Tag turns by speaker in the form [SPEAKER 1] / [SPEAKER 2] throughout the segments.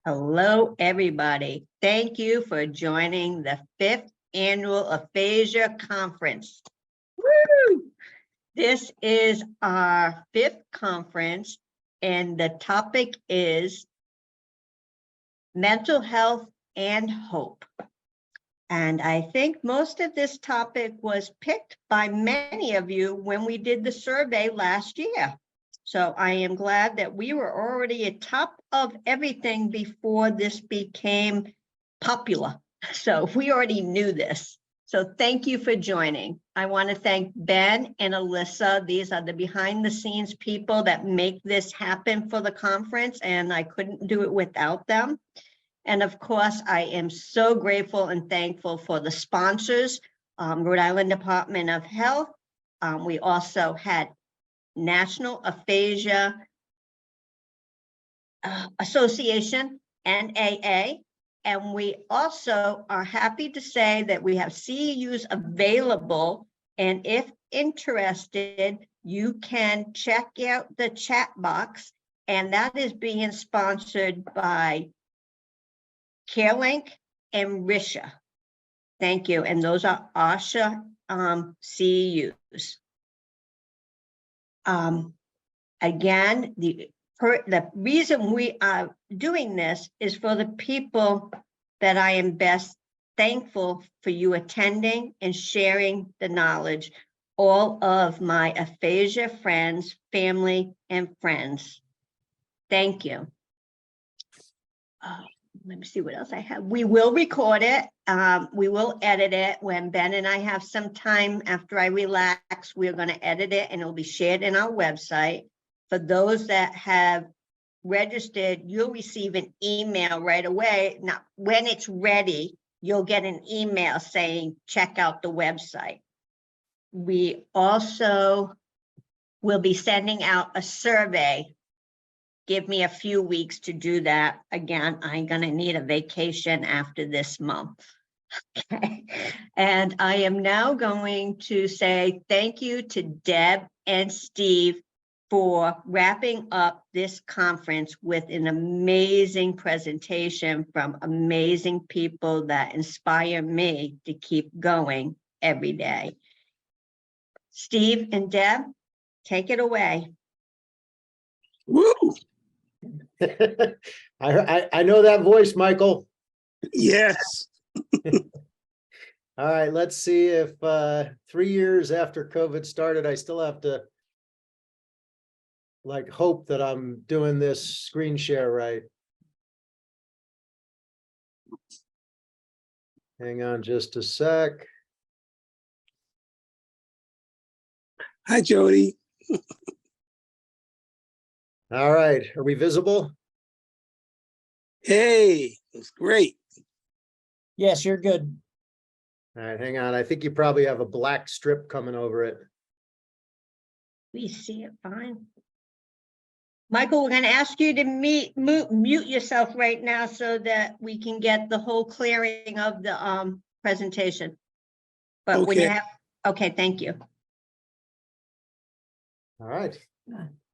[SPEAKER 1] Hello, everybody. Thank you for joining the 5th Annual Aphasia Conference. Woo! This is our 5th conference, and the topic is mental health and hope. And I think most of this topic was picked by many of you when we did the survey last year. So I am glad that we were already at top of everything before this became popular. So we already knew this. So thank you for joining. I want to thank Ben and Alyssa. These are the behind the scenes people that make this happen for the conference, and I couldn't do it without them. And of course, I am so grateful and thankful for the sponsors, Rhode Island Department of Health. We also had National Aphasia Association, NAA, and we also are happy to say that we have CEUs available, and if interested, you can check out the chat box, and that is being sponsored by CareLink and RISHA. Thank you, and those are ASHA CEUs. Again, the reason we are doing this is for the people that I am best thankful for you attending and sharing the knowledge, all of my aphasia friends, family, and friends. Thank you. Let me see what else I have. We will record it. We will edit it when Ben and I have some time after I relax. We're going to edit it and it'll be shared in our website. For those that have registered, you'll receive an email right away. Now, when it's ready, you'll get an email saying, check out the website. We also will be sending out a survey. Give me a few weeks to do that. Again, I'm going to need a vacation after this month. Okay. And I am now going to say thank you to Deb and Steve for wrapping up this conference with an amazing presentation from amazing people that inspire me to keep going every day. Steve and Deb, take it away.
[SPEAKER 2] Woo!
[SPEAKER 3] I know that voice, Michael.
[SPEAKER 2] Yes.
[SPEAKER 3] All right, let's see if 3 years after COVID started, I still have to hope that I'm doing this screen share right. Hang on just a sec.
[SPEAKER 2] Hi, Jody.
[SPEAKER 3] All right, are we visible?
[SPEAKER 2] Hey, it's great.
[SPEAKER 4] Yes, you're good.
[SPEAKER 3] All right, hang on. I think you probably have a black strip coming over it.
[SPEAKER 1] We see it fine. Michael, we're going to ask you to mute yourself right now so that we can get the whole clearing of the presentation. But when you
[SPEAKER 2] Okay.
[SPEAKER 1] have, okay, thank you.
[SPEAKER 3] All right.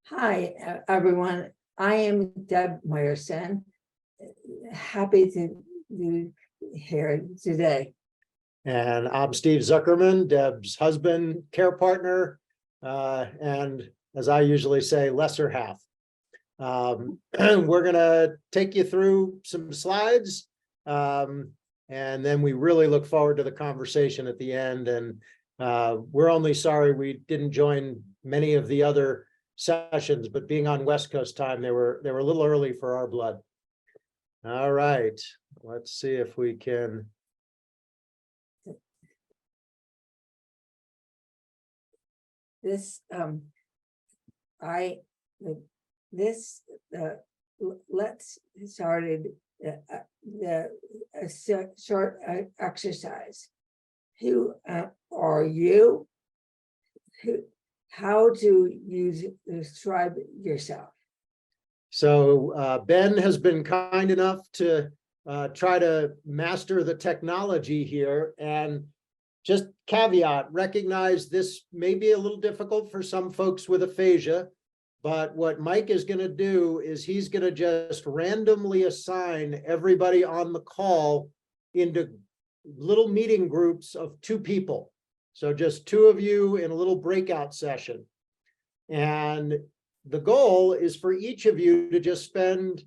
[SPEAKER 5] Hi, everyone. I am Deb Meyerson. Happy to be here today.
[SPEAKER 3] And I'm Steve Zuckerman, Deb's husband, care partner, and as I usually say, lesser half. We're going to take you through some slides, and then we really look forward to the conversation at the end. And we're only sorry we didn't join many of the other sessions, but being on West Coast time, they were a little early for our blood. All right, let's see if we can.
[SPEAKER 5] This let's started the short exercise. Who are you? How do you describe yourself?
[SPEAKER 3] So Ben has been kind enough to try to master the technology here, and just caveat, recognize this may be a little difficult for some folks with aphasia, But what Mike is gonna do is he's gonna just randomly assign everybody on the call into little meeting groups of 2 people. So just 2 of you in a little breakout session. And the goal is for each of you to just spend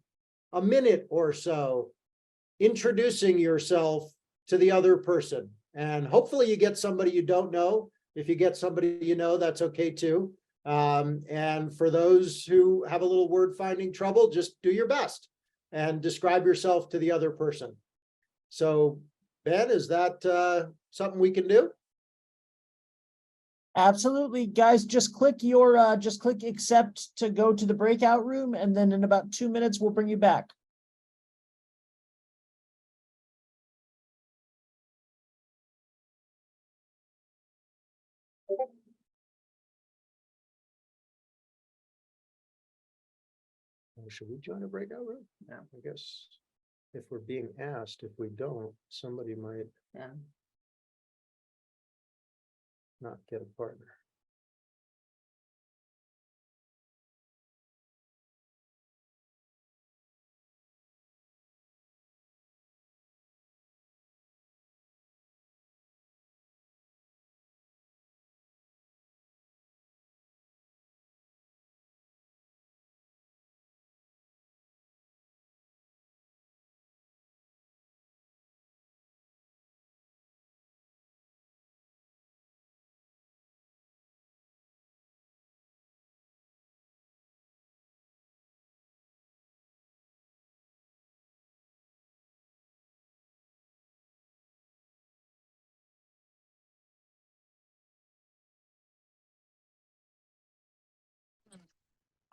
[SPEAKER 3] a minute or so introducing yourself to the other person. And hopefully you get somebody you don't know. If you get somebody you know, that's okay too. And for those who have a little word finding trouble, just do your best and describe yourself to the other person. So Ben, is that something we can do?
[SPEAKER 4] Absolutely, guys, just click accept to go to the breakout room, and then in about 2 minutes, we'll bring you back.
[SPEAKER 3] Should we join a breakout room? Yeah. I guess if we're being asked, if we don't, somebody might not get a partner.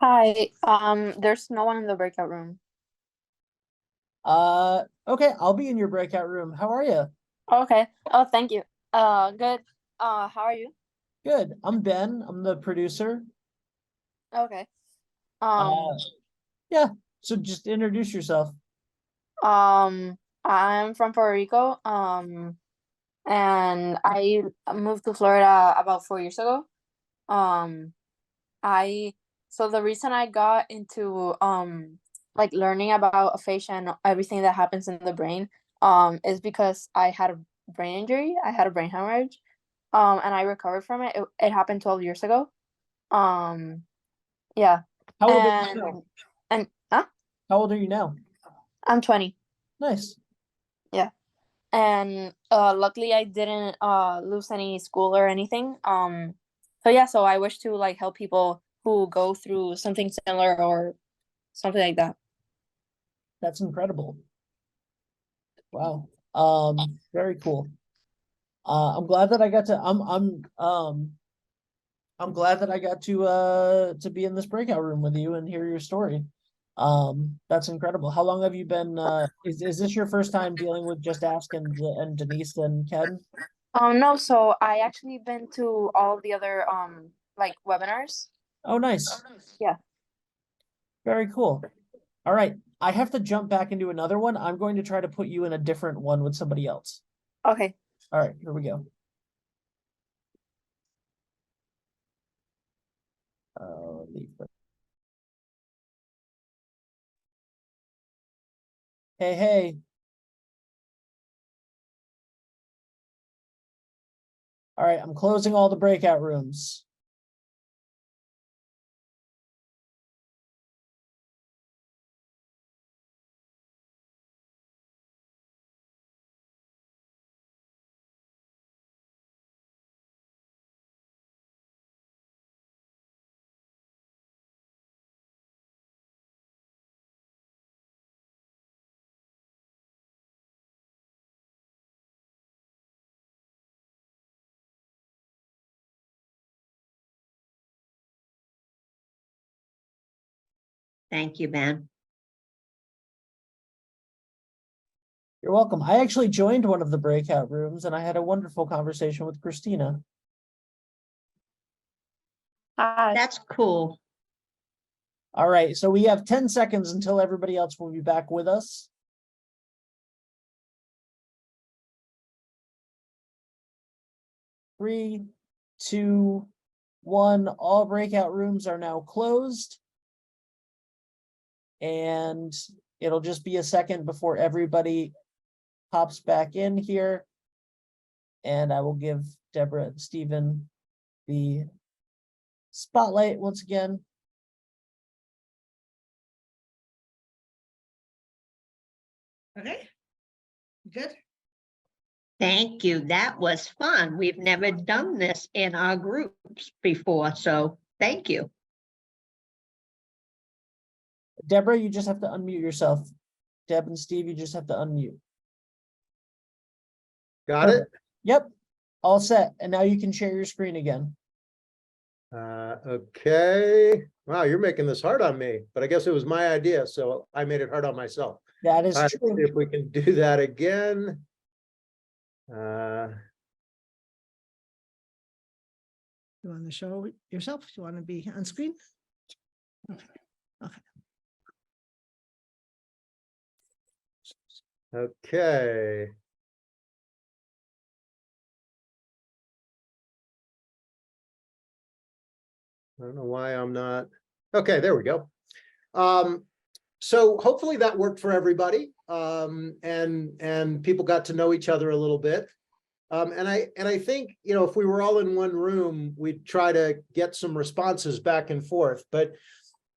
[SPEAKER 6] Hi, there's no one in the breakout room.
[SPEAKER 4] Okay, I'll be in your breakout room. How are you?
[SPEAKER 6] Okay. Oh, thank you. Good. How are you?
[SPEAKER 4] Good. I'm Ben. I'm the producer.
[SPEAKER 6] Okay.
[SPEAKER 4] Uh, yeah. So just introduce yourself.
[SPEAKER 6] I'm from Puerto Rico. And I moved to Florida about 4 years ago. Um, so the reason I got into like learning about aphasia and everything that happens in the brain is because I had a brain injury. I had a brain hemorrhage. And I recovered from it. It happened 12 years ago. Yeah.
[SPEAKER 4] How old are you now?
[SPEAKER 6] And
[SPEAKER 4] How old are you now?
[SPEAKER 6] I'm 20.
[SPEAKER 4] Nice.
[SPEAKER 6] Yeah. And luckily I didn't lose any school or anything. So yeah, so I wish to like help people who go through something similar or something like that.
[SPEAKER 4] That's incredible. Wow. Very cool. I'm glad that I got to I'm glad that I got to be in this breakout room with you and hear your story. That's incredible. How long have you been is this your first time dealing with Just Ask and Denise and Ken?
[SPEAKER 6] No, so I actually been to all of the other like webinars.
[SPEAKER 4] Oh, nice.
[SPEAKER 6] Yeah.
[SPEAKER 4] Very cool. All right. I have to jump back into another one. I'm going to try to put you in a different one with somebody else.
[SPEAKER 6] Okay.
[SPEAKER 4] All right, here we go. Hey, hey. All right, I'm closing all the breakout rooms.
[SPEAKER 1] Thank you, Ben.
[SPEAKER 4] You're welcome. I actually joined one of the breakout rooms and I had a wonderful conversation with Christina.
[SPEAKER 6] Hi.
[SPEAKER 1] That's cool.
[SPEAKER 4] All right, so we have 10 seconds until everybody else will be back with us. 3, 2, One, all breakout rooms are now closed. And it'll just be a second before everybody pops back in here. And I will give Deborah and Stephen the spotlight once again.
[SPEAKER 7] Okay. Good.
[SPEAKER 1] Thank you. That was fun. We've never done this in our groups before, so thank you.
[SPEAKER 4] Deborah, you just have to unmute yourself. Deb and Steve, you just have to unmute.
[SPEAKER 3] Got it?
[SPEAKER 4] Yep, all set. And now you can share your screen again.
[SPEAKER 3] Okay. Wow, you're making this hard on me, but I guess it was my idea, so I made it hard on myself.
[SPEAKER 4] That is
[SPEAKER 3] All right, let's
[SPEAKER 4] true.
[SPEAKER 3] see if we can do that again.
[SPEAKER 7] You want to show yourself? You want to be on screen?
[SPEAKER 3] Okay. I don't know why I'm not. Okay, there we go. So hopefully that worked for everybody. And people got to know each other a little bit. And I think, you know, if we were all in one room, we'd try to get some responses back and forth. But,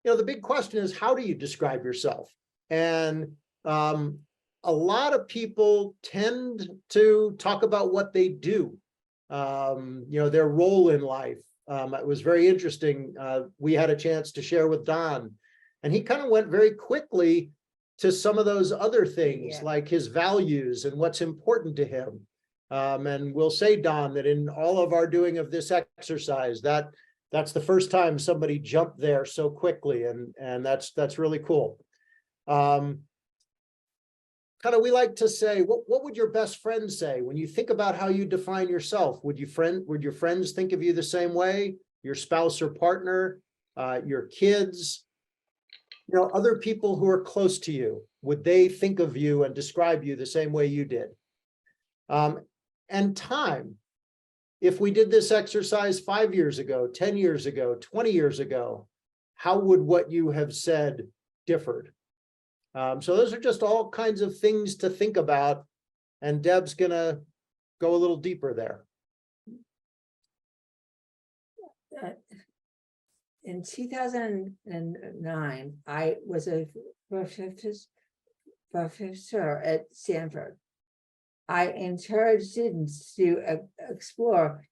[SPEAKER 3] you know, the big question is, how do you describe yourself? And a lot of people tend to talk about what they do, you know, their role in life. It was very interesting. We had a chance to share with Don, and he kind of went very quickly to some of those other things,
[SPEAKER 5] Yeah.
[SPEAKER 3] like his values and what's important to him. And we'll say, Don, that in all of our doing of this exercise, that's the first time somebody jumped there so quickly, and that's really cool. Kind of, we like to say, what would your best friend say when you think about how you define yourself? Would your friends think of you the same way? Your spouse or partner, your kids, you know, other people who are close to you, would they think of you and describe you the same way you did? And time. If we did this exercise 5 years ago, 10 years ago, 20 years ago, how would what you have said differed? So those are just all kinds of things to think about. And Deb's gonna go a little deeper there.
[SPEAKER 5] In 2009, I was a professor at Stanford. I encouraged students to explore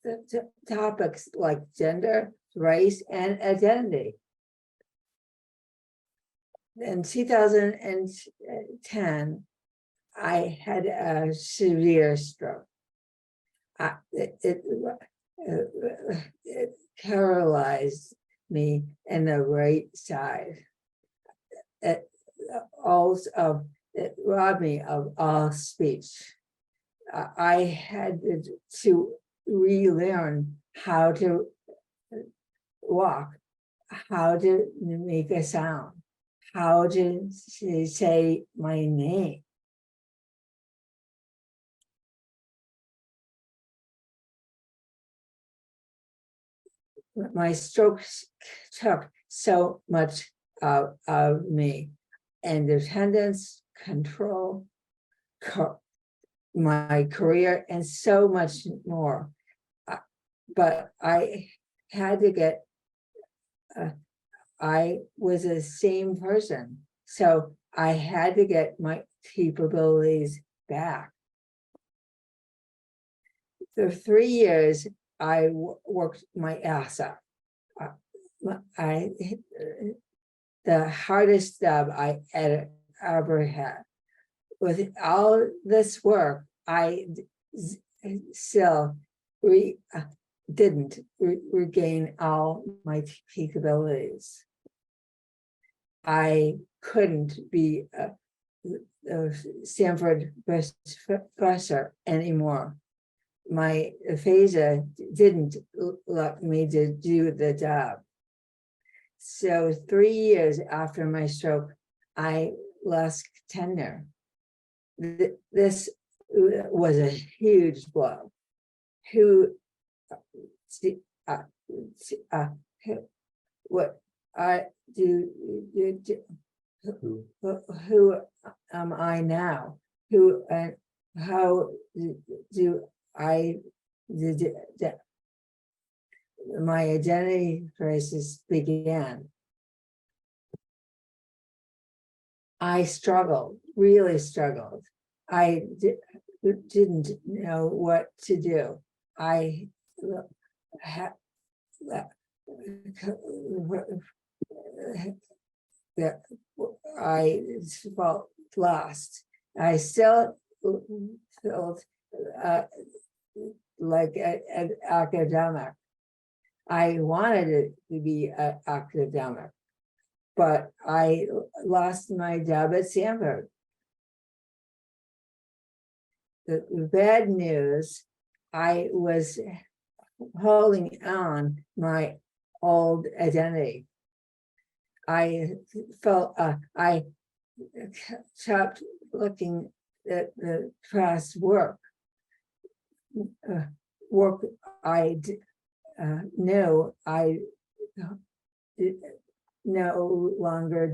[SPEAKER 5] the topics like gender, race, and identity. In 2010, I had a severe stroke. It paralyzed me in the right side. It robbed me of all speech. I had to relearn how to walk, how to make a sound, how to say my name. My strokes took so much of me, independence, control, my career, and so much more. But I had to get, I was the same person, so I had to get my capabilities back. For 3 years, I worked my ass off. The hardest job I ever had. With all this work, I still didn't regain all my capabilities. I couldn't be a Stanford professor anymore. My aphasia didn't let me to do the job. So 3 years after my stroke, I lost tenure. This was a huge blow. what I do,
[SPEAKER 3] Who-
[SPEAKER 5] who am I now? Who and how do I, my identity crisis began? I struggled, really struggled. I didn't know what to do. I had that I felt lost. I still felt like an academic. I wanted it to be an academic, but I lost my job at Stanford. The bad news, I was holding on my old identity. I felt I kept looking at the past work. Work I knew I no longer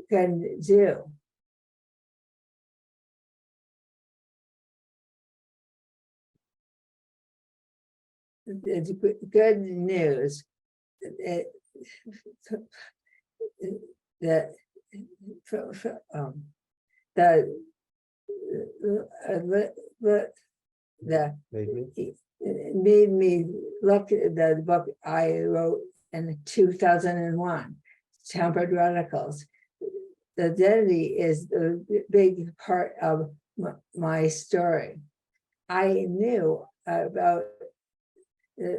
[SPEAKER 5] can do. It's good news that the
[SPEAKER 3] Made me.
[SPEAKER 5] it made me look at the book I wrote in 2001, Tempered Radicals. The identity is a big part of my story. I knew about a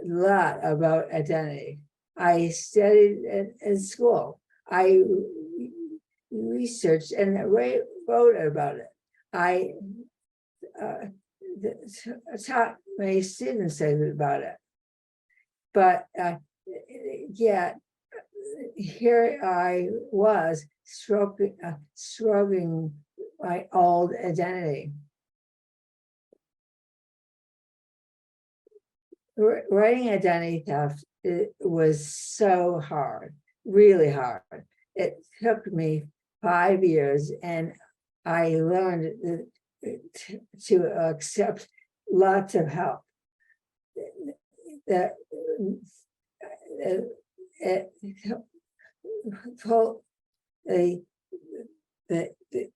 [SPEAKER 5] lot about identity. I studied in school. I researched and wrote about it. I taught my students about it. But yet, here I was struggling my old identity. Writing identity theft, it was so hard, really hard. It took me 5 years, and I learned to accept lots of help. That it told that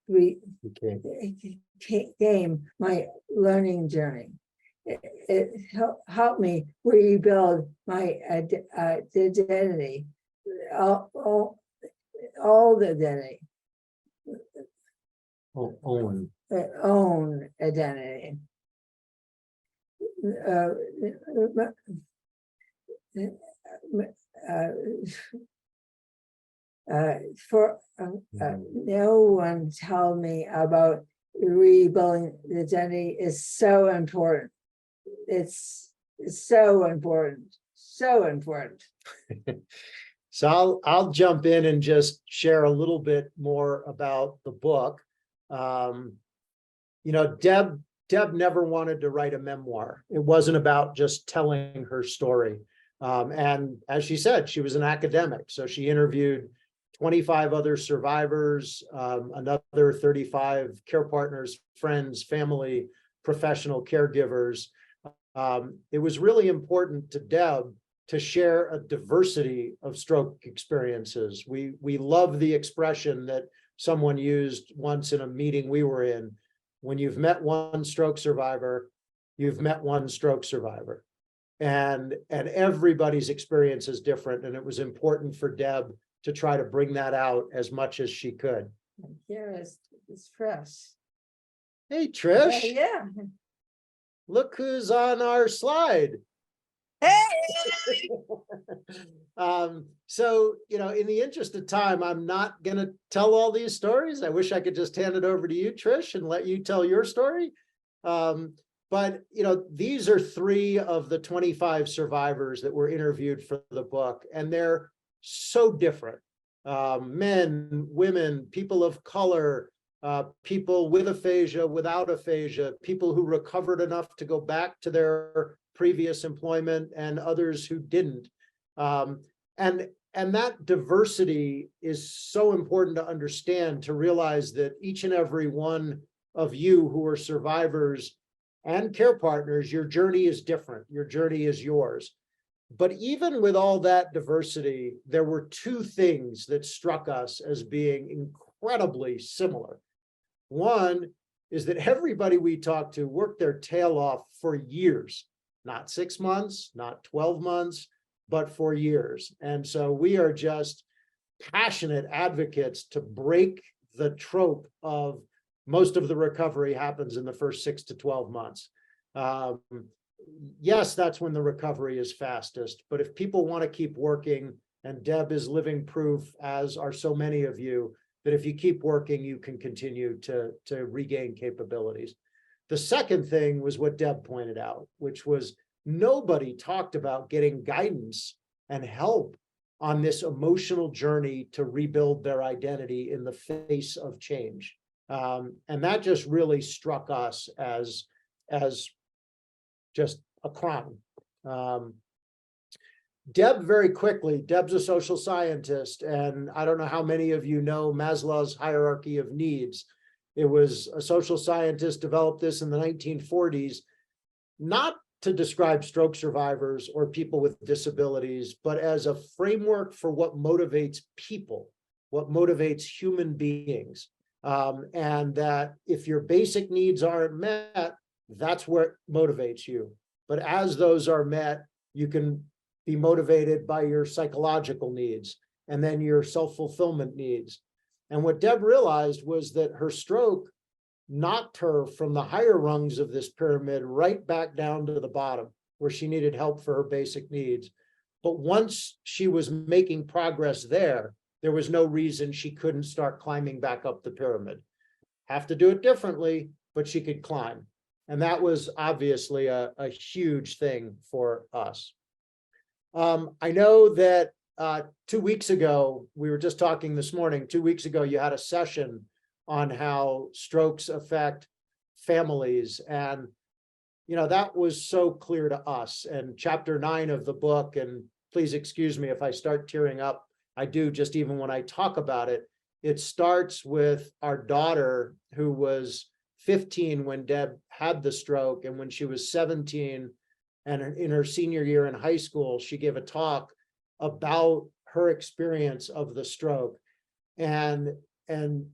[SPEAKER 5] we came my learning journey. It helped me rebuild my identity, all the identity,
[SPEAKER 3] Owen.
[SPEAKER 5] own identity. No one told me about rebuilding the identity is so important. It's so important, so important.
[SPEAKER 3] So I'll jump in and just share a little bit more about the book. You know, Deb never wanted to write a memoir. It wasn't about just telling her story. And as she said, she was an academic. So she interviewed 25 other survivors, another 35 care partners, friends, family, professional caregivers. It was really important to Deb to share a diversity of stroke experiences. We love the expression that someone used once in a meeting we were in. When you've met one stroke survivor, you've met one stroke survivor. And everybody's experience is different. And it was important for Deb to try to bring that out as much as she could.
[SPEAKER 5] Here is Trish.
[SPEAKER 3] Hey, Trish,
[SPEAKER 5] Yeah.
[SPEAKER 3] look who's on our slide. So, you know, in the interest of time, I'm not going to tell all these stories. I wish I could just hand it over to you, Trish, and let you tell your story. But, you know, these are 3 of the 25 survivors that were interviewed for the book, and they're so different. Men, women, people of color, people with aphasia, without aphasia, people who recovered enough to go back to their previous employment and others who didn't. And that diversity is so important to understand, to realize that each and every one of you who are survivors and care partners, your journey is different. Your journey is yours. But even with all that diversity, there were two things that struck us as being incredibly similar. One is that everybody we talked to worked their tail off for years, not 6 months, not 12 months, but for years. And so we are just passionate advocates to break the trope of most of the recovery happens in the first 6 to 12 months. Yes, that's when the recovery is fastest, but if people want to keep working, and Deb is living proof, as are so many of you, that if you keep working, you can continue to regain capabilities. The second thing was what Deb pointed out, which was nobody talked about getting guidance and help on this emotional journey to rebuild their identity in the face of change. And that just really struck us as just a crime. Deb, very quickly, Deb's a social scientist, and I don't know how many of you know Maslow's hierarchy of needs. It was a social scientist developed this in the 1940s, not to describe stroke survivors or people with disabilities, but as a framework for what motivates people, what motivates human beings. And that if your basic needs aren't met, that's what motivates you. But as those are met, you can be motivated by your psychological needs and then your self-fulfillment needs. And what Deb realized was that her stroke knocked her from the higher rungs of this pyramid right back down to the bottom, where she needed help for her basic needs. But once she was making progress there was no reason she couldn't start climbing back up the pyramid. Have to do it differently, but she could climb. And that was obviously a huge thing for us. I know that 2 weeks ago, we were just talking this morning, 2 weeks ago, you had a session on how strokes affect families. And, you know, that was so clear to us. And chapter 9 of the book, and please excuse me if I start tearing up, I do just even when I talk about it, it starts with our daughter who was 15 when Deb had the stroke. And when she was 17 and in her senior year in high school, she gave a talk about her experience of the stroke. And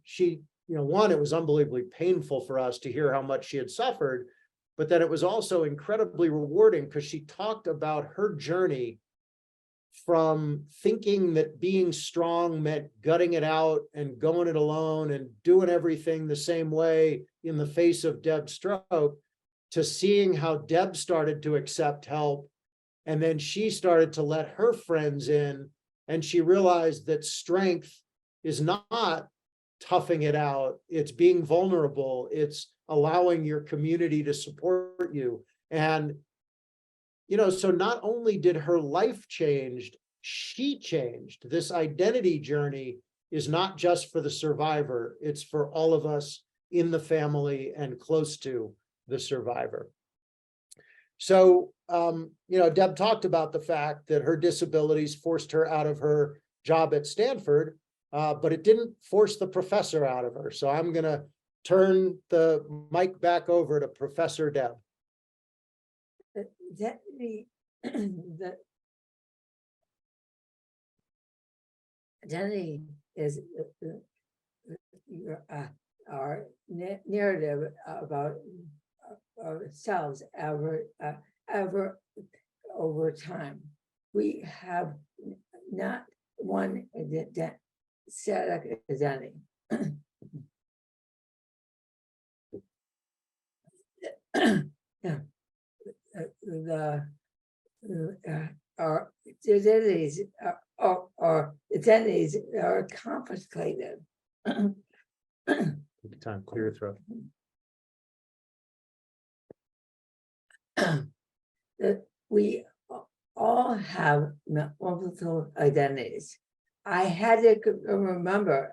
[SPEAKER 3] she, you know, one, it was unbelievably painful for us to hear how much she had suffered, but then it was also incredibly rewarding because she talked about her journey from thinking that being strong meant gutting it out and going it alone and doing everything the same way in the face of Deb's stroke, to seeing how Deb started to accept help. And then she started to let her friends in, and she realized that strength is not toughing it out. It's being vulnerable. It's allowing your community to support you. And, you know, so not only did her life change, she changed. This identity journey is not just for the survivor. It's for all of us in the family and close to the survivor. So, you know, Deb talked about the fact that her disabilities forced her out of her job at Stanford, but it didn't force the professor out of her. So I'm going to turn the mic back over to Professor Deb.
[SPEAKER 5] Identity is our narrative about ourselves ever over time. We have not one static identity. Yeah. Our identities are complicated.
[SPEAKER 3] Take time, clear your throat.
[SPEAKER 5] That we all have multiple identities. I had to remember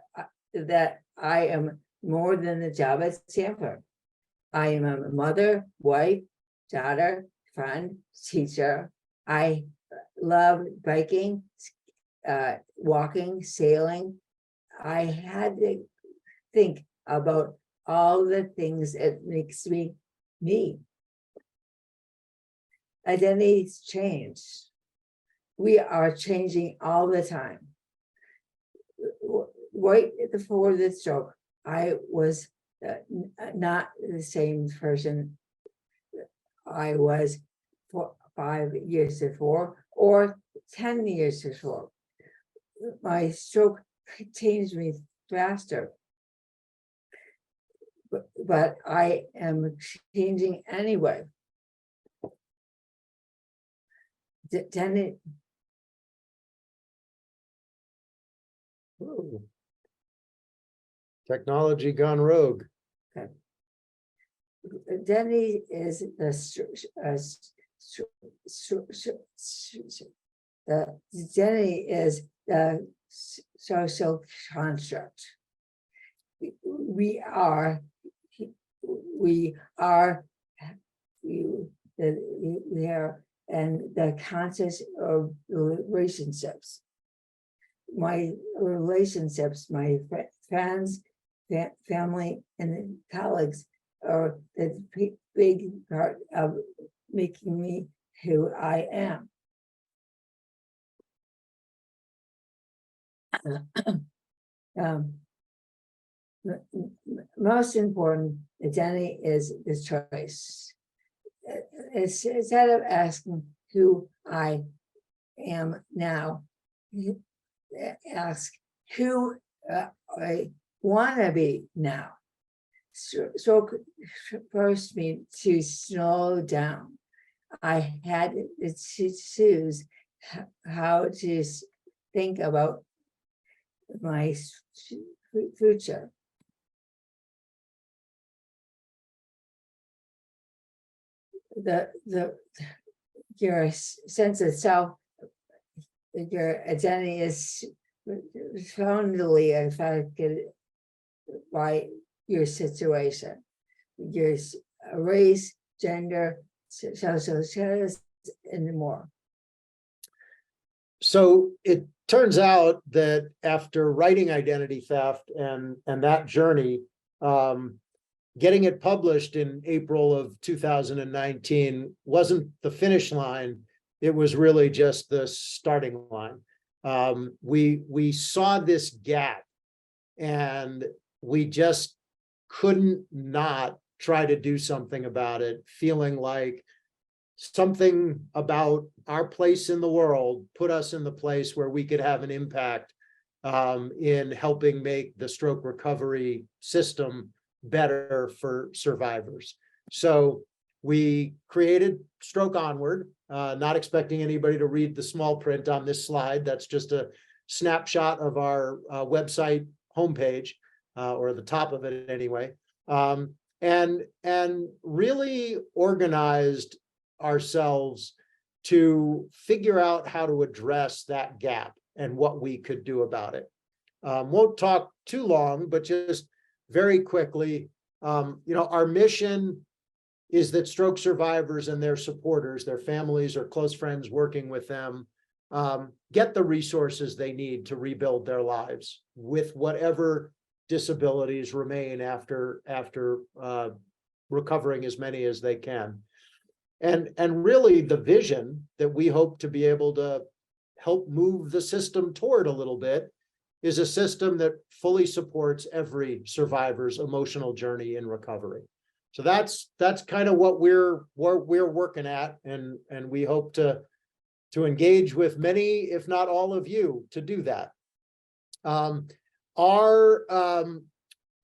[SPEAKER 5] that I am more than the job at Stanford. I am a mother, wife, daughter, friend, teacher. I love biking, walking, sailing. I had to think about all the things that makes me me. Identities change. We are changing all the time. Right before the stroke, I was not the same person I was 5 years before or 10 years before. My stroke changed me faster. But I am changing anyway. Then
[SPEAKER 3] Ooh. Technology gone rogue.
[SPEAKER 5] Denny is Denny is the social construct. We are there, and the concept of relationships. My relationships, my friends, family, and colleagues are the big part of making me who I am. Most important, identity is the choice. Instead of asking who I am now, ask who I want to be now. So forced me to slow down. I had to choose how to think about my future. Your sense of self, your identity is profoundly affected by your situation, your race, gender, social status, and more.
[SPEAKER 3] So it turns out that after writing Identity Theft and that journey, getting it published in April of 2019 wasn't the finish line. It was really just the starting line. We saw this gap, and we just couldn't not try to do something about it, feeling like something about our place in the world put us in the place where we could have an impact in helping make the stroke recovery system better for survivors. So we created Stroke Onward, not expecting anybody to read the small print on this slide. That's just a snapshot of our website homepage, or the top of it anyway, and really organized ourselves to figure out how to address that gap and what we could do about it. Won't talk too long, but just very quickly, our mission is that stroke survivors and their supporters, their families or close friends working with them, get the resources they need to rebuild their lives with whatever disabilities remain after recovering as many as they can. And really the vision that we hope to be able to help move the system toward a little bit is a system that fully supports every survivor's emotional journey in recovery. So that's kind of what we're working at, and we hope to engage with many, if not all of you, to do that.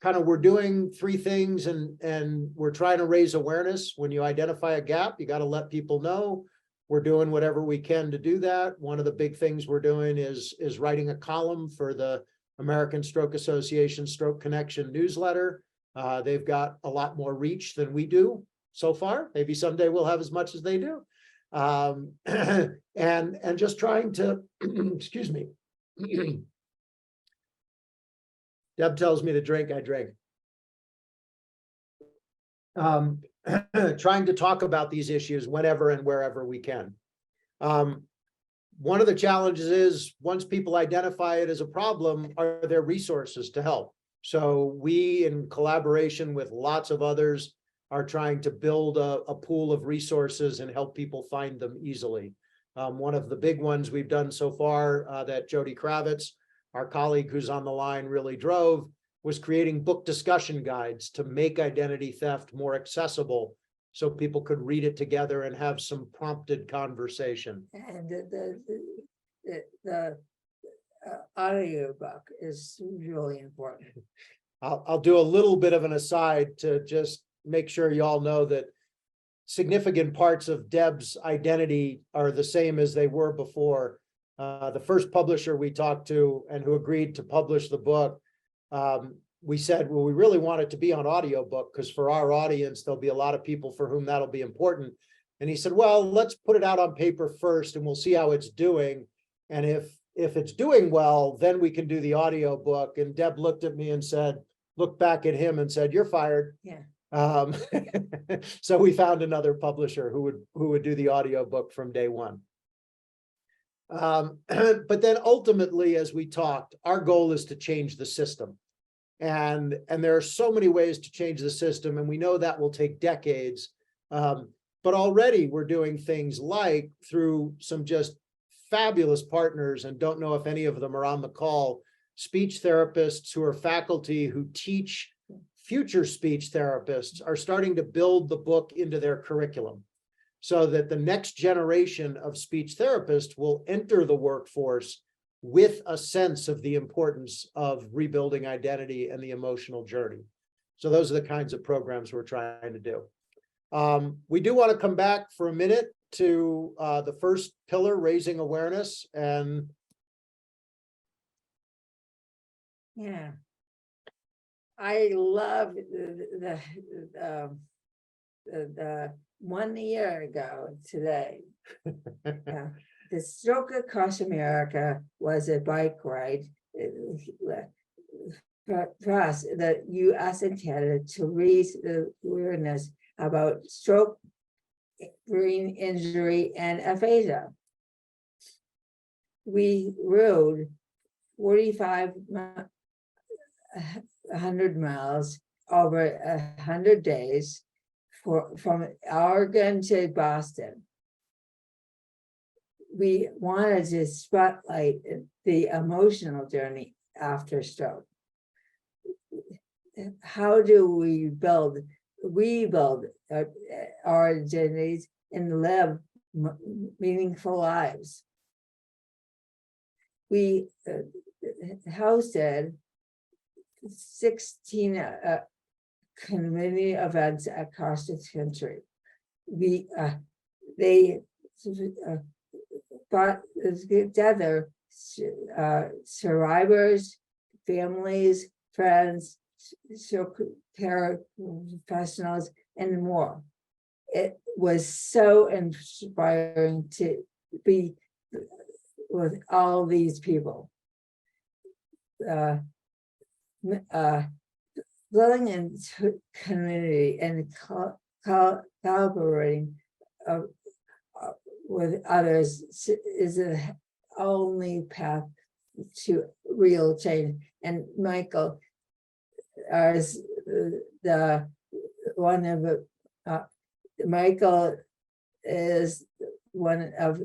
[SPEAKER 3] We're doing three things, and we're trying to raise awareness. When you identify a gap, you got to let people know. We're doing whatever we can to do that. One of the big things we're doing is writing a column for the American Stroke Association Stroke Connection newsletter. They've got a lot more reach than we do so far. Maybe someday we'll have as much as they do. And just trying to, excuse me. Deb tells me to drink, I drink. um, trying to talk about these issues whenever and wherever we can. One of the challenges is, once people identify it as a problem, are there resources to help? So we, in collaboration with lots of others, are trying to build a pool of resources and help people find them easily. One of the big ones we've done so far that Jody Kravitz, our colleague who's on the line, really drove, was creating book discussion guides to make identity theft more accessible so people could read it together and have some prompted conversation.
[SPEAKER 5] And the audiobook is really important.
[SPEAKER 3] I'll do a little bit of an aside to just make sure you all know that significant parts of Deb's identity are the same as they were before. The first publisher we talked to and who agreed to publish the book, we said, well, we really want it to be on audiobook because for our audience, there'll be a lot of people for whom that'll be important. And he said, well, let's put it out on paper first and we'll see how it's doing. And if it's doing well, then we can do the audiobook. And Deb looked at me and said, looked back at him and said, you're fired.
[SPEAKER 5] Yeah.
[SPEAKER 3] So we found another publisher who would do the audiobook from day one. But then ultimately, as we talked, our goal is to change the system. And there are so many ways to change the system, and we know that will take decades. But already we're doing things like, through some just fabulous partners, and don't know if any of them are on the call, speech therapists who are faculty who teach future speech therapists are starting to build the book into their curriculum so that the next generation of speech therapists will enter the workforce with a sense of the importance of rebuilding identity and the emotional journey. So those are the kinds of programs we're trying to do. We do want to come back for a minute to the first pillar, raising awareness. And
[SPEAKER 5] Yeah. I love the 1 year ago today. The Stroke Across America was a bike ride for us, the U.S. and Canada, to raise the awareness about stroke, brain injury, and aphasia. We rode 4,500 miles over 100 days from Oregon to Boston. We wanted to spotlight the emotional journey after stroke. How do we rebuild our identities and live meaningful lives? We hosted 16 community events across the country. They brought together survivors, families, friends, care professionals, and more. It was so inspiring to be with all these people. Living in community and collaborating with others is the only path to real change. And Michael, as the one of Michael is one of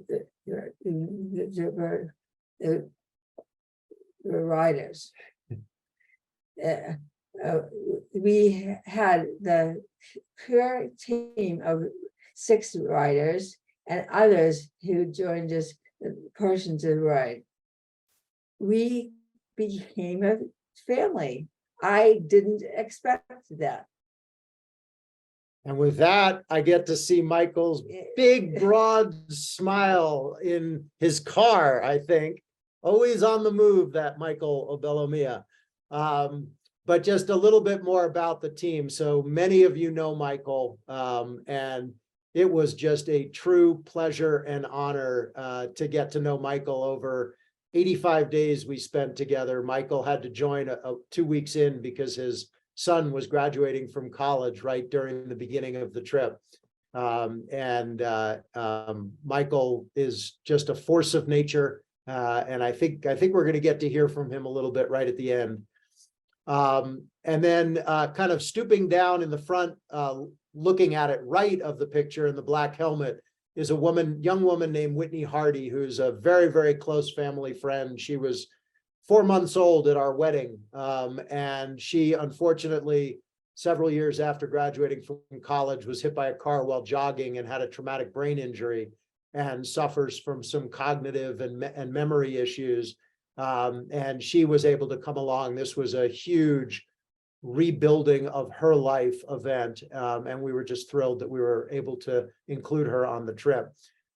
[SPEAKER 5] the writers. We had the core team of 6 writers and others who joined us person to write. We became a family. I didn't expect that.
[SPEAKER 3] And with that, I get to see Michael's big, broad smile in his car, I think. Always on the move, that Michael Obelomia. But just a little bit more about the team. So many of you know Michael, and it was just a true pleasure and honor to get to know Michael over 85 days we spent together. Michael had to join 2 weeks in because his son was graduating from college right during the beginning of the trip. Michael is just a force of nature. And I think we're going to get to hear from him a little bit right at the end. And then kind of stooping down in the front, looking at it right of the picture in the black helmet is a young woman named Whitney Hardy, who's a very, very close family friend. She was 4 months old at our wedding. And she, unfortunately, several years after graduating from college, was hit by a car while jogging and had a traumatic brain injury and suffers from some cognitive and memory issues. And she was able to come along. This was a huge rebuilding of her life event. And we were just thrilled that we were able to include her on the trip.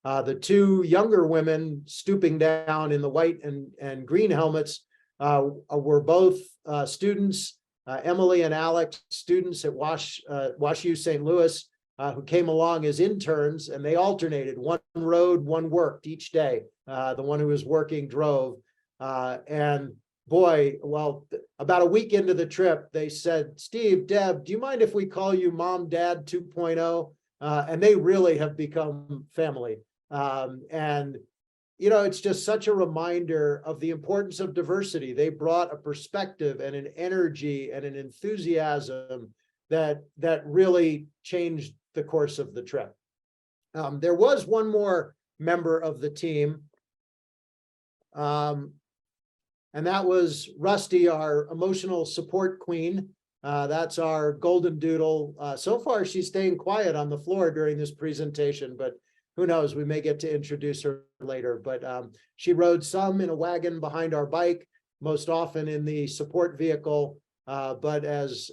[SPEAKER 3] The two younger women stooping down in the white and green helmets were both students, Emily and Alex, students at WashU St. Louis, who came along as interns, and they alternated. One rode, one worked each day. The one who was working drove. And boy, well, about a week into the trip, they said, Steve, Deb, do you mind if we call you Mom, Dad 2.0? And they really have become family. And, you know, it's just such a reminder of the importance of diversity. They brought a perspective and an energy and an enthusiasm that really changed the course of the trip. There was one more member of the team, and that was Rusty, our emotional support queen. That's our golden doodle. So far, she's staying quiet on the floor during this presentation, but who knows, we may get to introduce her later. But she rode some in a wagon behind our bike, most often in the support vehicle. But as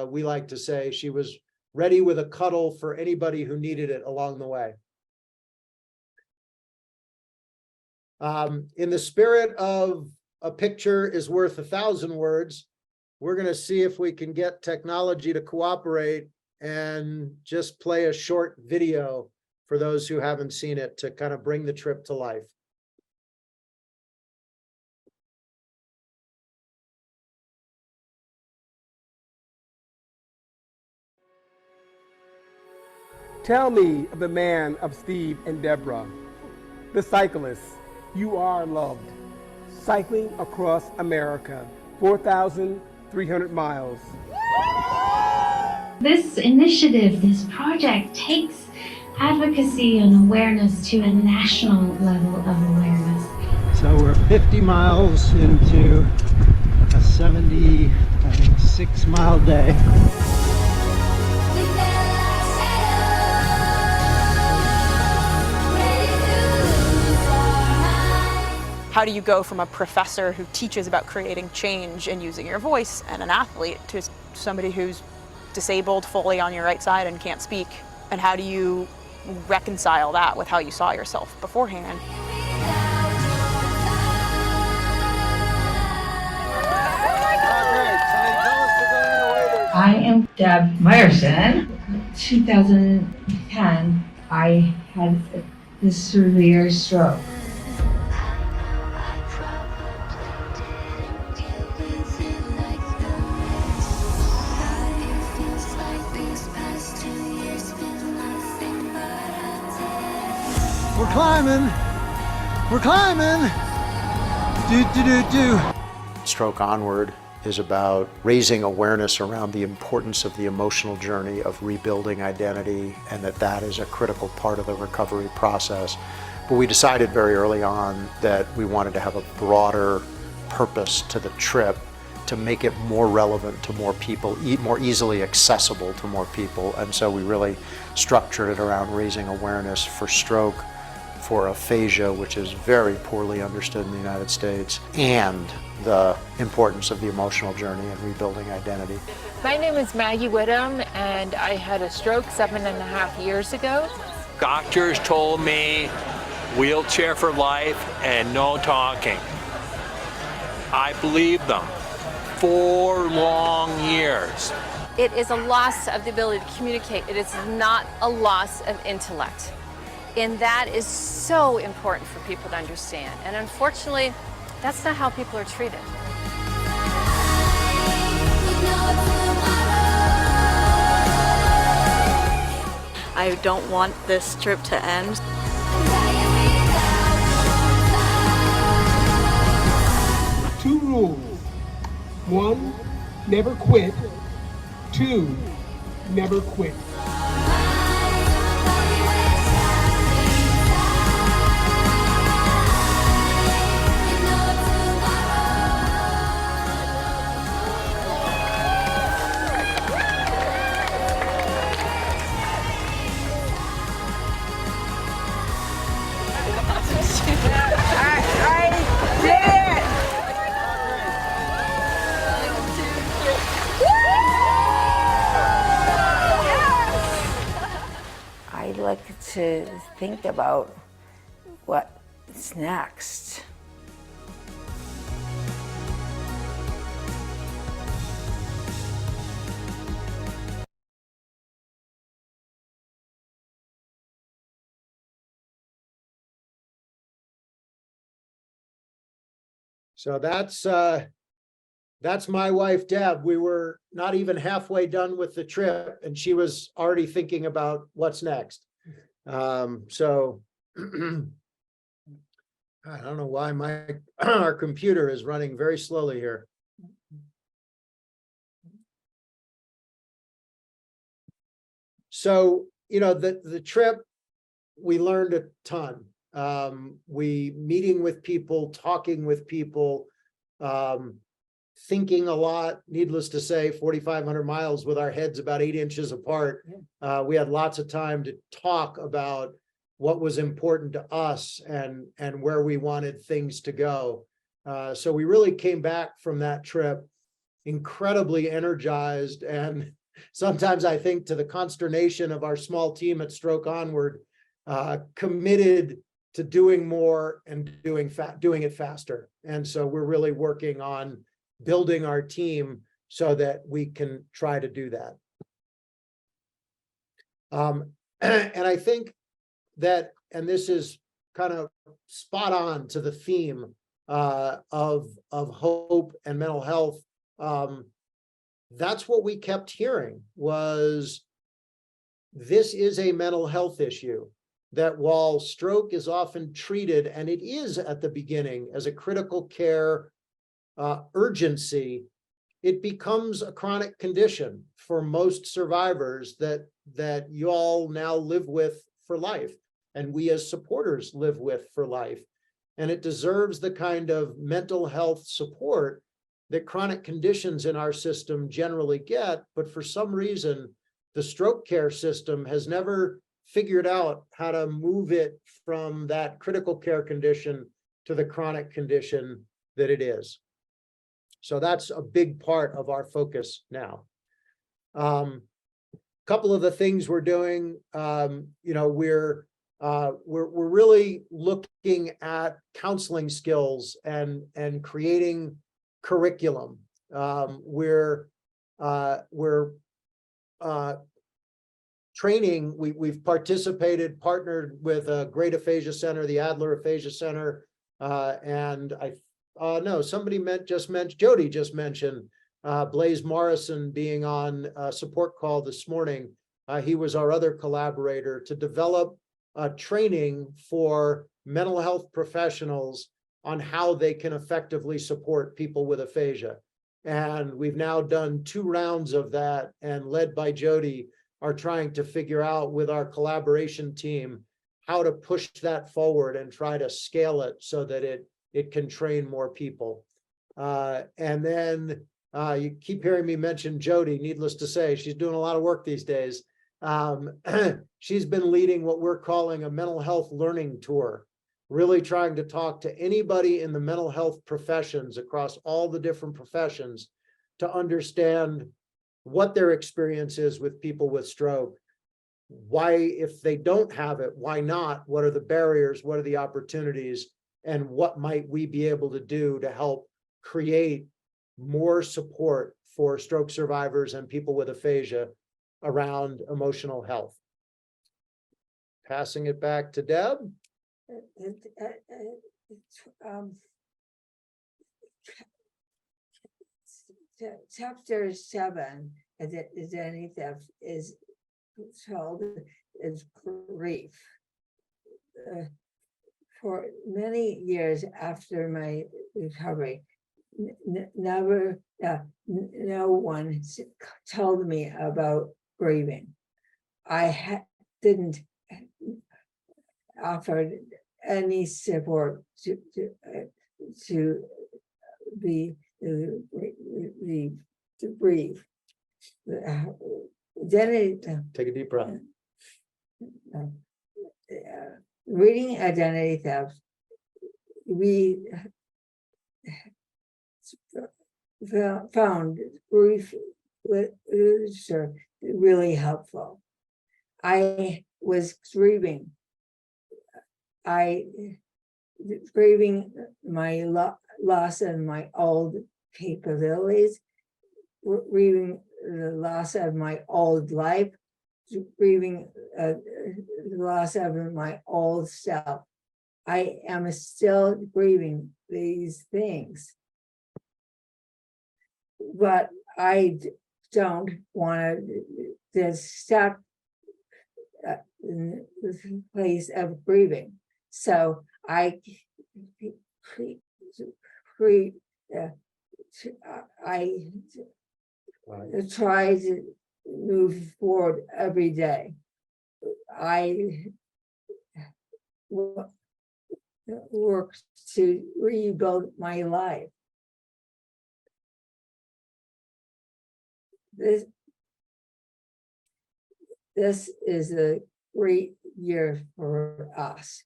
[SPEAKER 3] we like to say, she was ready with a cuddle for anybody who needed it along the way. In the spirit of a picture is worth 1,000 words, we're going to see if we can get technology to cooperate and just play a short video for those who haven't seen it to kind of bring the trip to life.
[SPEAKER 8] Tell me of the man of Steve and Deborah, the cyclists. You are loved. Cycling across America, 4,300 miles.
[SPEAKER 9] This initiative, this project takes advocacy and awareness to a national level of awareness.
[SPEAKER 10] So we're 50 miles into a 76-mile day.
[SPEAKER 11] How do you go from a professor who teaches about creating change and using your voice and an athlete to somebody who's disabled fully on your right side and can't speak? And how do you reconcile that with how you saw yourself beforehand?
[SPEAKER 5] I am Deb Meyerson. 2010, I had this severe stroke.
[SPEAKER 10] We're climbing. We're climbing. Do, do, do, do.
[SPEAKER 3] Stroke Onward is about raising awareness around the importance of the emotional journey of rebuilding identity, and that is a critical part of the recovery process. But we decided very early on that we wanted to have a broader purpose to the trip to make it more relevant to more people, more easily accessible to more people. And so we really structured it around raising awareness for stroke, for aphasia, which is very poorly understood in the United States, and the importance of the emotional journey and rebuilding identity.
[SPEAKER 12] My name is Maggie Whittam, and I had a stroke 7.5 years ago.
[SPEAKER 13] Doctors told me wheelchair for life and no talking. I believed them. 4 long years.
[SPEAKER 14] It is a loss of the ability to communicate. It is not a loss of intellect. And that is so important for people to understand. And unfortunately, that's not how people are treated.
[SPEAKER 11] I don't want this trip to end.
[SPEAKER 8] Two rules. 1, never quit. 2, never quit.
[SPEAKER 5] I'd like to think about what's next.
[SPEAKER 3] So that's my wife, Deb. We were not even halfway done with the trip and she was already thinking about what's next. So I don't know why our computer is running very slowly here. So, you know, the trip, we learned a ton. We meeting with people, talking with people, thinking a lot, needless to say, 4,500 miles with our heads about 8 inches apart. We had lots of time to talk about what was important to us and where we wanted things to go. So we really came back from that trip incredibly energized, and sometimes I think to the consternation of our small team at Stroke Onward, committed to doing more and doing it faster. And so we're really working on building our team so that we can try to do that. And I think that, and this is kind of spot on to the theme of hope and mental health. That's what we kept hearing was this is a mental health issue, that while stroke is often treated, and it is at the beginning, as a critical care urgency, it becomes a chronic condition for most survivors that you all now live with for life, and we as supporters live with for life. And it deserves the kind of mental health support that chronic conditions in our system generally get, but for some reason, the stroke care system has never figured out how to move it from that critical care condition to the chronic condition that it is. So that's a big part of our focus now. Couple of the things we're doing, you know, we're really looking at counseling skills and creating curriculum. We're training. We've partnered with a Great Aphasia Center, the Adler Aphasia Center, and somebody Jody just mentioned Blaze Morrison being on a support call this morning. He was our other collaborator to develop training for mental health professionals on how they can effectively support people with aphasia. And we've now done 2 rounds of that, and led by Jody, are trying to figure out with our collaboration team how to push that forward and try to scale it so that it can train more people. And then you keep hearing me mention Jody, needless to say, she's doing a lot of work these days. She's been leading what we're calling a mental health learning tour, really trying to talk to anybody in the mental health professions across all the different professions to understand what their experience is with people with stroke. Why, if they don't have it, why not? What are the barriers? What are the opportunities? And what might we be able to do to help create more support for stroke survivors and people with aphasia around emotional health? Passing it back to Deb.
[SPEAKER 5] Chapter 7, identity theft, is told is grief. For many years after my recovery, never, no one told me about grieving. I didn't offer any support to the to grieve. Identity.
[SPEAKER 3] Take a deep breath.
[SPEAKER 5] Reading Identity Theft, we found grief literature really helpful. I was grieving. Grieving my loss of my old capabilities, grieving the loss of my old life, grieving the loss of my old self. I am still grieving these things, but I don't want to just stop in this place of grieving. So I try to move forward every day. I work to rebuild my life. This is a great year for us.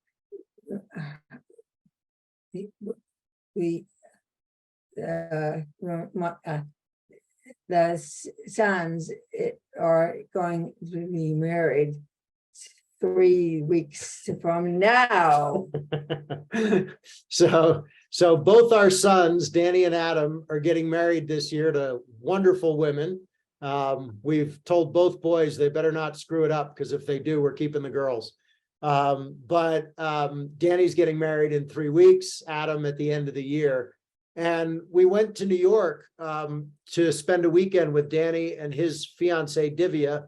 [SPEAKER 5] The sons are going to be married 3 weeks from now.
[SPEAKER 3] So both our sons, Danny and Adam, are getting married this year to wonderful women. We've told both boys they better not screw it up, because if they do, we're keeping the girls. But Danny's getting married in 3 weeks, Adam at the end of the year. And we went to New York to spend a weekend with Danny and his fiancee Divya,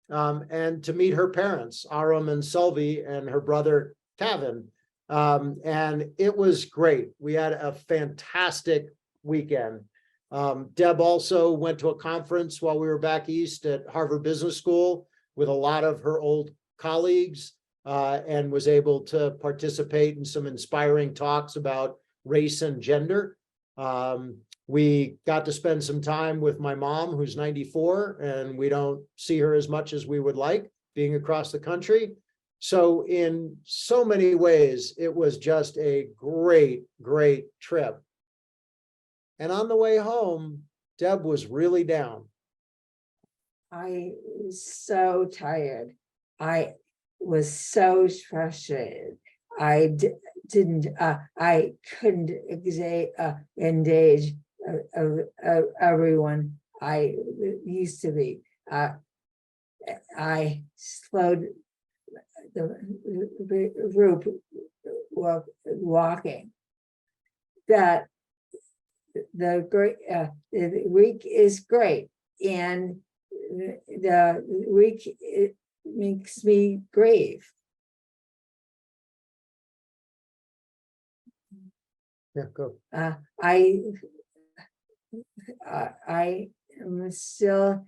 [SPEAKER 3] and to meet her parents, Aram and Selvi, and her brother Tavin. And it was great. We had a fantastic weekend. Deb also went to a conference while we were back east at Harvard Business School with a lot of her old colleagues, and was able to participate in some inspiring talks about race and gender. We got to spend some time with my mom, who's 94, and we don't see her as much as we would like, being across the country. So in so many ways, it was just a great, great trip. And on the way home, Deb was really down.
[SPEAKER 5] I was so tired. I was so frustrated. I couldn't engage everyone I used to be. I slowed the group walking. That the week is great, and the week it makes me grieve.
[SPEAKER 3] Yeah, go.
[SPEAKER 5] I am still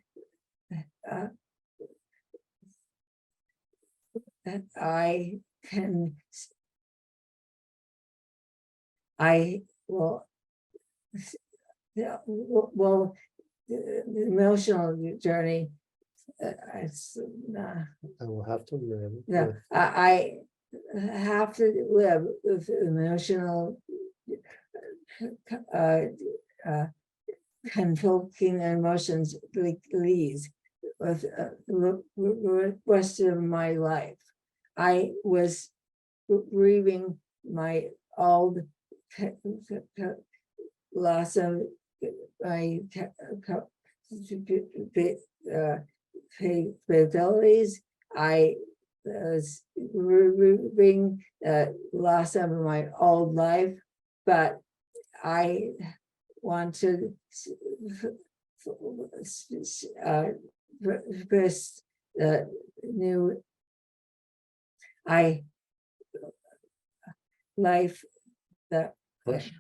[SPEAKER 5] the emotional journey. It's
[SPEAKER 3] I will have to live.
[SPEAKER 5] no, I have to live with emotional conflicting emotions like these with the rest of my life. I was grieving my old loss of my capabilities. I was grieving loss of my old life, but I want to the new life, the
[SPEAKER 3] Push.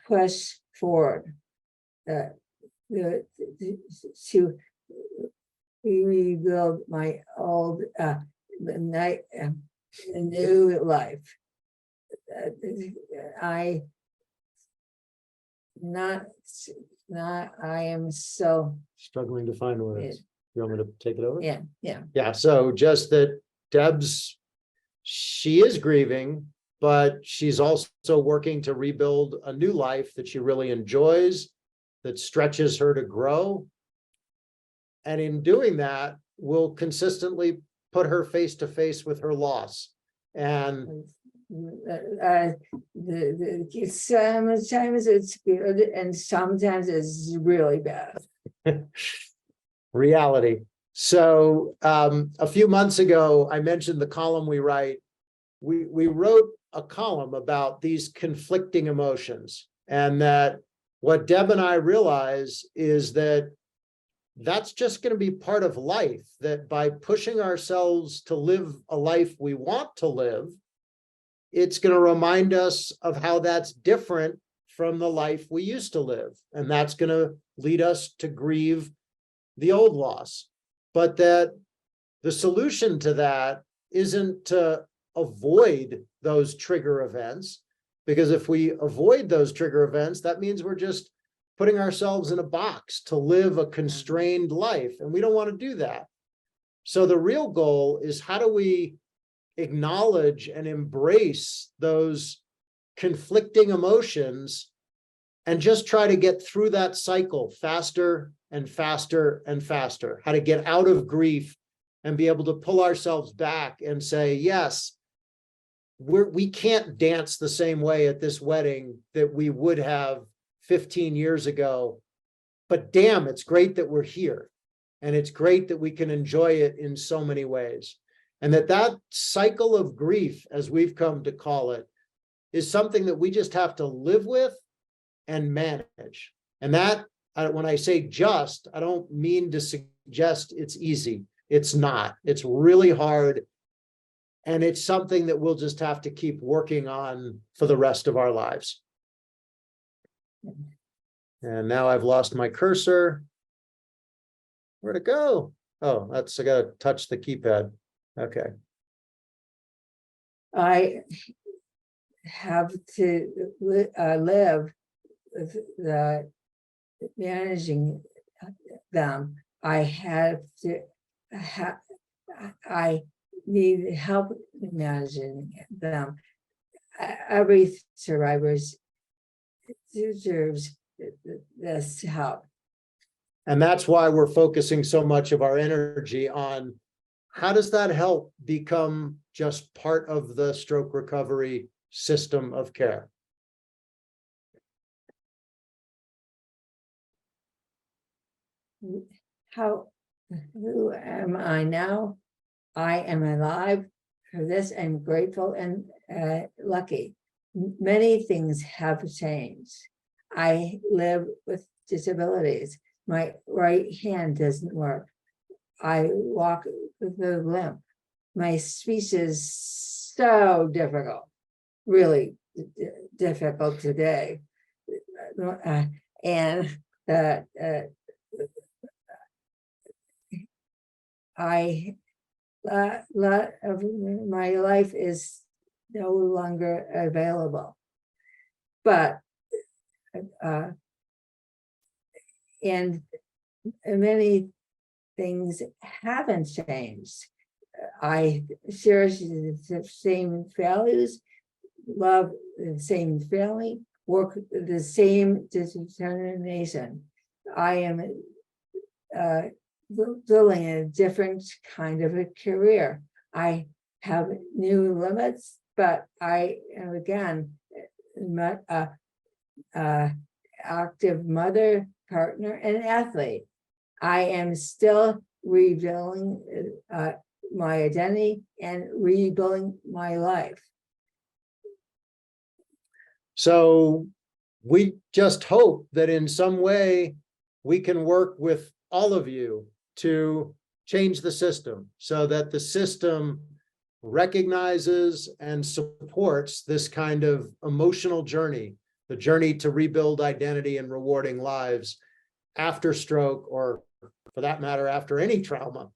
[SPEAKER 5] push forward, to rebuild my old new life. I am so,
[SPEAKER 3] Struggling to find words. You want me to take it over?
[SPEAKER 5] yeah.
[SPEAKER 3] Yeah, so just that she is grieving, but she's also working to rebuild a new life that she really enjoys, that stretches her to grow. And in doing that, will consistently put her face to face with her loss. And
[SPEAKER 5] Sometimes it's good and sometimes it's really bad.
[SPEAKER 3] reality. So a few months ago, I mentioned the column we write. We wrote a column about these conflicting emotions, and that what Deb and I realize is that that's just going to be part of life, that by pushing ourselves to live a life we want to live, it's going to remind us of how that's different from the life we used to live. And that's going to lead us to grieve the old loss. But that the solution to that isn't to avoid those trigger events, because if we avoid those trigger events, that means we're just putting ourselves in a box to live a constrained life, and we don't want to do that. So the real goal is, how do we acknowledge and embrace those conflicting emotions and just try to get through that cycle faster and faster and faster? How to get out of grief and be able to pull ourselves back and say, yes, we can't dance the same way at this wedding that we would have 15 years ago, but damn, it's great that we're here. And it's great that we can enjoy it in so many ways. And that cycle of grief, as we've come to call it, is something that we just have to live with and manage. And that, when I say just, I don't mean to suggest it's easy. It's not. It's really hard. And it's something that we'll just have to keep working on for the rest of our lives. And now I've lost my cursor. Where'd it go? Oh, I gotta touch the keypad. Okay.
[SPEAKER 5] I have to live with the managing them. I need help managing them. Every survivor deserves this help.
[SPEAKER 3] And that's why we're focusing so much of our energy on how does that help become just part of the stroke recovery system of care.
[SPEAKER 5] Who am I now? I am alive. For this, I'm grateful and lucky. Many things have changed. I live with disabilities. My right hand doesn't work. I walk with a limp. My speech is so difficult, really difficult today. And a lot of my life is no longer available. But and many things haven't changed. I share the same values, love the same family, work the same determination. I am building a different kind of a career. I have new limits, but I am again active mother, partner, and athlete. I am still rebuilding my identity and rebuilding my life.
[SPEAKER 3] So we just hope that in some way we can work with all of you to change the system so that the system recognizes and supports this kind of emotional journey, the journey to rebuild identity and rewarding lives after stroke, or for that matter, after any trauma.